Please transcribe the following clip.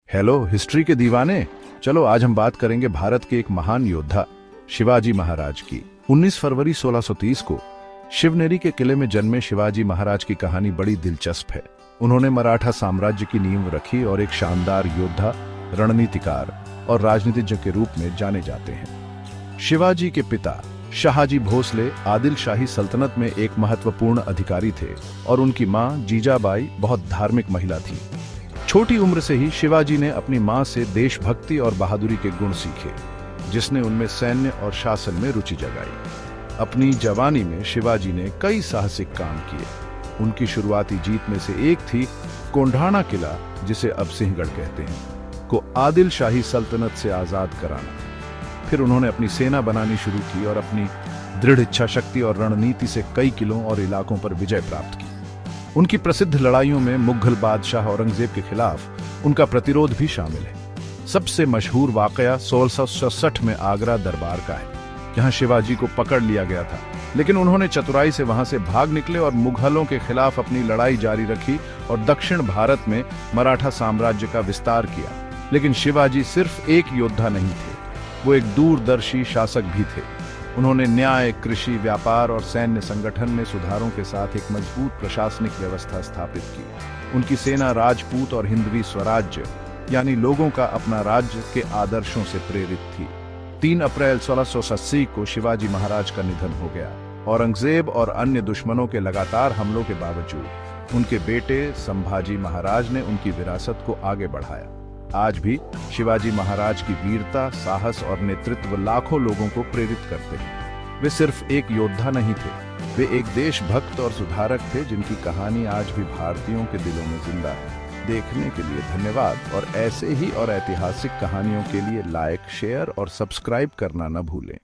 Hello history के दीवाने, चलो आज हम बात करेंगे भारत के एक महान योद्धा शिवाजी महाराज की। 19 फरवरी 1630 को शिवनेरी के किले में जन्मे शिवाजी महाराज की कहानी बड़ी दिलचस्प है। उन्होंने मराठा साम्राज्य की नींव रखी और एक शानदार योद्धा, रणनीतिकार और राजनीतिज्ञ के रूप में जाने जाते हैं। शिवाजी के पिता शाहजी भोसले आदिल शाही सल्तनत में एक महत्वपूर्ण अधिकारी थे और उनकी मां जीजाबाई बहुत धार्मिक महिला थी। छोटी उम्र से ही शिवाजी ने अपनी मां से देशभक्ति और बहादुरी के गुण सीखे, जिसने उनमें सैन्य और शासन में रुचि जगाई। अपनी जवानी में शिवाजी ने कई साहसिक काम किए। उनकी शुरुआती जीत में से एक थी कोंढाणा किला, जिसे अब सिंहगढ़ कहते हैं, को आदिल शाही सल्तनत से आजाद कराना। फिर उन्होंने अपनी सेना बनानी शुरू की और अपनी दृढ़ इच्छा शक्ति और रणनीति से कई किलों और इलाकों पर विजय प्राप्त की। उनकी प्रसिद्ध लड़ाइयों में मुगल बादशाह औरंगजेब के खिलाफ उनका प्रतिरोध भी शामिल है। सबसे मशहूर वाकया 1667 में आगरा दरबार का है, जहां शिवाजी को पकड़ लिया गया था, लेकिन उन्होंने चतुराई से वहां से भाग निकले और मुगलों के खिलाफ अपनी लड़ाई जारी रखी और दक्षिण भारत में मराठा साम्राज्य का विस्तार किया। लेकिन शिवाजी सिर्फ एक योद्धा नहीं थे, वो एक दूरदर्शी शासक भी थे। उन्होंने न्याय, कृषि, व्यापार और सैन्य संगठन में सुधारों के साथ एक मजबूत प्रशासनिक व्यवस्था स्थापित की। उनकी सेना राजपूत और हिंदवी स्वराज्य यानी लोगों का अपना राज्य के आदर्शों से प्रेरित थी। 3 अप्रैल 1680 को शिवाजी महाराज का निधन हो गया। औरंगजेब और अन्य दुश्मनों के लगातार हमलों के बावजूद उनके बेटे संभाजी महाराज ने उनकी विरासत को आगे बढ़ाया। आज भी शिवाजी महाराज की वीरता, साहस और नेतृत्व लाखों लोगों को प्रेरित करते हैं। वे सिर्फ एक योद्धा नहीं थे, वे एक देशभक्त और सुधारक थे, जिनकी कहानी आज भी भारतीयों के दिलों में जिंदा है। देखने के लिए धन्यवाद और ऐसे ही और ऐतिहासिक कहानियों के लिए लाइक, शेयर और सब्सक्राइब करना न भूलें।